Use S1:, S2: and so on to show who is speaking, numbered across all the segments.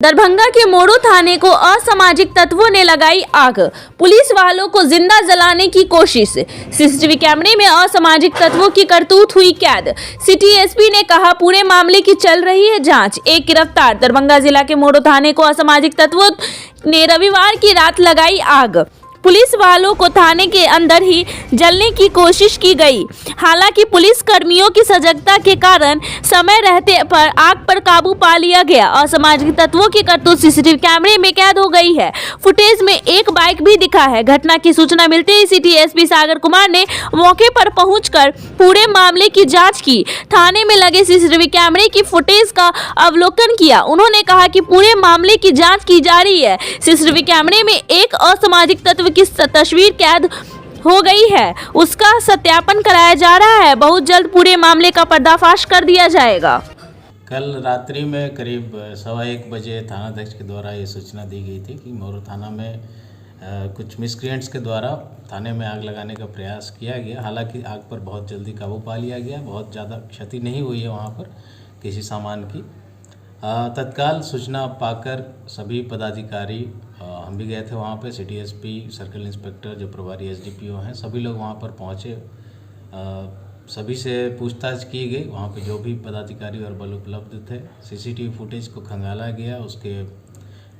S1: दरभंगा के मोरू थाने को असामाजिक तत्वों ने लगाई आग। पुलिस वालों को जिंदा जलाने की कोशिश। सीसीटीवी कैमरे में असामाजिक तत्वों की करतूत हुई कैद। सिटी एसपी ने कहा पूरे मामले की चल रही है जांच। एक गिरफ्तार। दरभंगा जिला के मोरू थाने को असामाजिक तत्वों ने रविवार की रात लगाई आग। पुलिस वालों को थाने के अंदर ही जलने की कोशिश की गई। हालांकि पुलिस कर्मियों की सजगता के कारण समय रहते पर आग पर काबू पा लिया गया। असामाजिक तत्वों की करतूत सीसीटीवी कैमरे में कैद हो गई है। फुटेज में एक बाइक भी दिखा है। घटना की सूचना मिलते ही सिटी एसपी सागर कुमार ने मौके पर पहुंचकर पूरे मामले की जांच की। थाने में लगे सीसीटीवी कैमरे की फुटेज का अवलोकन किया। उन्होंने कहा कि पूरे मामले की जाँच की जा रही है। सीसीटीवी कैमरे में एक असामाजिक तत्व की तस्वीर कैद हो गई है, उसका सत्यापन कराया जा रहा है। बहुत जल्द पूरे मामले का पर्दाफाश कर दिया जाएगा।
S2: कल रात्रि में करीब 1:15 बजे थानाध्यक्ष के द्वारा ये सूचना दी गई थी कि मोरू थाना में कुछ मिसक्रिएंट्स के द्वारा थाने में आग लगाने का प्रयास किया गया। हालांकि आग पर बहुत जल्दी काबू पा लिया गया। बहुत ज़्यादा क्षति नहीं हुई है वहाँ पर किसी सामान की। तत्काल सूचना पाकर सभी पदाधिकारी, हम भी गए थे वहाँ पे, सिटी एसपी, सर्कल इंस्पेक्टर, जो प्रभारी एसडीपीओ हैं, सभी लोग वहाँ पर पहुँचे। सभी से पूछताछ की गई। वहाँ पे जो भी पदाधिकारी और बल उपलब्ध थे, सीसीटीवी फुटेज को खंगाला गया। उसके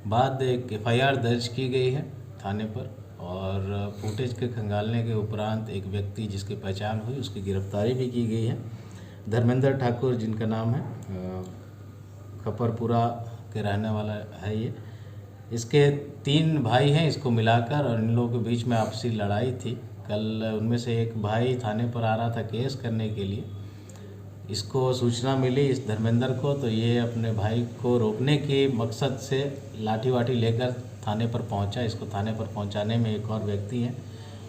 S2: बाद एक एफआईआर दर्ज की गई है थाने पर, और फुटेज के खंगालने के उपरांत एक व्यक्ति जिसकी पहचान हुई, उसकी गिरफ्तारी भी की गई है। धर्मेंद्र ठाकुर, जिनका नाम है, खपरपुरा के रहने वाला है ये। इसके 3 भाई हैं इसको मिलाकर, और इन लोगों के बीच में आपसी लड़ाई थी। कल उनमें से एक भाई थाने पर आ रहा था केस करने के लिए। इसको सूचना मिली इस धर्मेंद्र को, तो ये अपने भाई को रोकने के मकसद से लाठी वाठी लेकर थाने पर पहुंचा। इसको थाने पर पहुंचाने में एक और व्यक्ति है,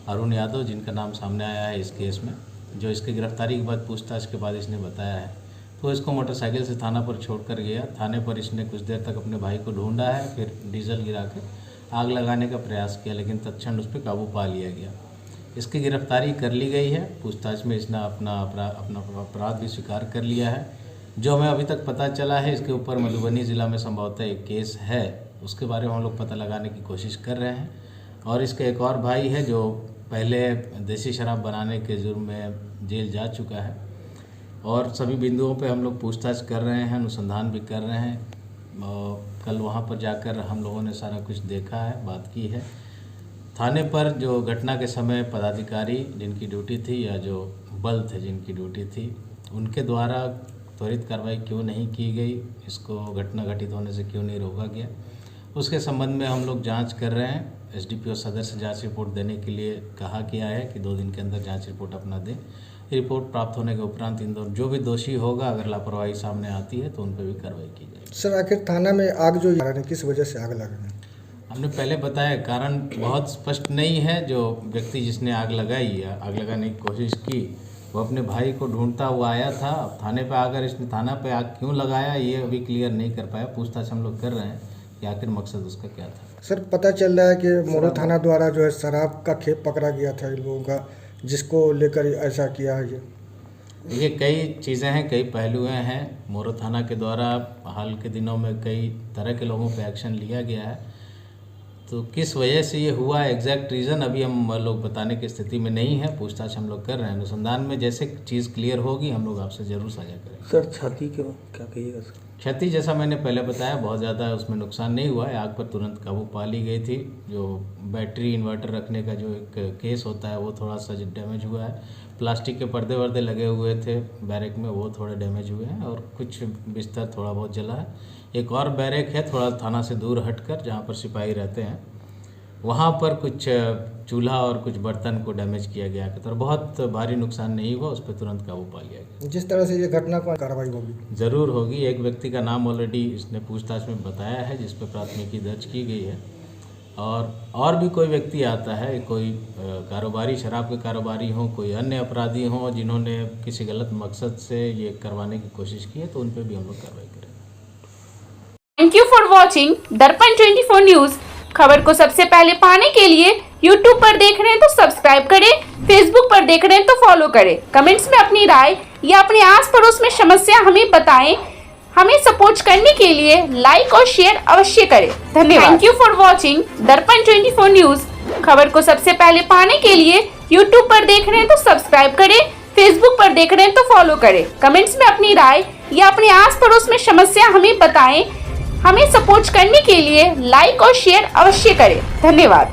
S2: अरुण यादव, जिनका नाम सामने आया है इस केस में, जो इसकी गिरफ्तारी के बाद पूछताछ के बाद इसने बताया है। तो इसको मोटरसाइकिल से थाना पर छोड़कर गया। थाने पर इसने कुछ देर तक अपने भाई को ढूंढा है, फिर डीजल गिरा कर आग लगाने का प्रयास किया, लेकिन तत्क्षण उस पर काबू पा लिया गया। इसकी गिरफ्तारी कर ली गई है। पूछताछ में इसने अपना अपराध भी स्वीकार कर लिया है। जो हमें अभी तक पता चला है, इसके ऊपर मधुबनी ज़िला में संभवतः एक केस है, उसके बारे में हम लोग पता लगाने की कोशिश कर रहे हैं। और इसका एक और भाई है जो पहले देसी शराब बनाने के जुर्म में जेल जा चुका है। और सभी बिंदुओं पे हम लोग पूछताछ कर रहे हैं, अनुसंधान भी कर रहे हैं। कल वहाँ पर जाकर हम लोगों ने सारा कुछ देखा है, बात की है। थाने पर जो घटना के समय पदाधिकारी जिनकी ड्यूटी थी, या जो बल थे जिनकी ड्यूटी थी, उनके द्वारा त्वरित कार्रवाई क्यों नहीं की गई, इसको घटना घटित होने से क्यों नहीं रोका गया, उसके संबंध में हम लोग जाँच कर रहे हैं। एसडीपीओ सदर से जाँच रिपोर्ट देने के लिए कहा गया है कि 2 दिन के अंदर जाँच रिपोर्ट अपना दें। रिपोर्ट प्राप्त होने के उपरांत इन दोनों जो भी दोषी होगा, अगर लापरवाही सामने आती है तो उन पर भी कार्रवाई की जाएगी।
S3: सर, आखिर थाना में आग जो किस वजह से आग लगी?
S2: हमने पहले बताया, कारण बहुत स्पष्ट नहीं है। जो व्यक्ति जिसने आग लगाई या आग लगाने की कोशिश की, वो अपने भाई को ढूंढता हुआ आया था। थाने पर आकर इसने थाना पे आग क्यों लगाया, ये अभी क्लियर नहीं कर पाया। पूछताछ हम लोग कर रहे हैं कि आखिर मकसद उसका क्या था।
S3: सर, पता चल रहा है कि मोरू थाना द्वारा जो है शराब का खेप पकड़ा गया था इन लोगों का, जिसको लेकर ऐसा किया है।
S2: ये कई चीज़ें हैं, कई पहलू हैं। मोरू थाना के द्वारा हाल के दिनों में कई तरह के लोगों पे एक्शन लिया गया है। तो किस वजह से ये हुआ, एग्जैक्ट रीज़न अभी हम लोग बताने की स्थिति में नहीं है। पूछताछ हम लोग कर रहे हैं। अनुसंधान में जैसे चीज़ क्लियर होगी हम लोग आपसे ज़रूर साझा करेंगे।
S3: सर, क्षति क्यों, क्या कहिएगा सर?
S2: क्षति जैसा मैंने पहले बताया, बहुत ज़्यादा उसमें नुकसान नहीं हुआ है। आग पर तुरंत काबू पा ली गई थी। जो बैटरी इन्वर्टर रखने का जो एक केस होता है, वो थोड़ा सा डैमेज हुआ है। प्लास्टिक के पर्दे वर्दे लगे हुए थे बैरक में, वो थोड़े डैमेज हुए हैं। और कुछ बिस्तर थोड़ा बहुत जला है। एक और बैरक है थोड़ा थाना से दूर हटकर, जहाँ पर सिपाही रहते हैं, वहाँ पर कुछ चूल्हा और कुछ बर्तन को डैमेज किया गया है। तो बहुत भारी नुकसान नहीं हुआ, उस पर तुरंत काबू पा लिया गया।
S3: जिस तरह से ये घटना को कार्रवाई होगी,
S2: ज़रूर होगी। एक व्यक्ति का नाम ऑलरेडी इसने पूछताछ में बताया है, जिस पर प्राथमिकी दर्ज की गई है। और भी कोई व्यक्ति आता है, कोई कारोबारी, शराब के कारोबारी हों, कोई अन्य अपराधी हों, जिन्होंने किसी गलत मकसद से ये करवाने की कोशिश की है, तो उन पर भी हम लोग कार्रवाई करेंगे।
S1: थैंक यू फॉर वॉचिंग दर्पण 24 न्यूज़। खबर को सबसे पहले पाने के लिए YouTube पर देख रहे हैं तो सब्सक्राइब करें, Facebook पर देख रहे हैं तो फॉलो करें। कमेंट्स में अपनी राय या अपने आस पड़ोस में समस्या हमें बताएं। हमें सपोर्ट करने के लिए लाइक और शेयर अवश्य करें। धन्यवाद। थैंक यू फॉर वॉचिंग दर्पण 24 न्यूज। खबर को सबसे पहले पाने के लिए यूट्यूब पर देख रहे हैं तो सब्सक्राइब करें, फेसबुक पर देख रहे हैं तो फॉलो करें। कमेंट्स में अपनी राय या अपने आस पड़ोस में समस्या हमें बताएं। हमें सपोर्ट करने के लिए लाइक और शेयर अवश्य करें। धन्यवाद।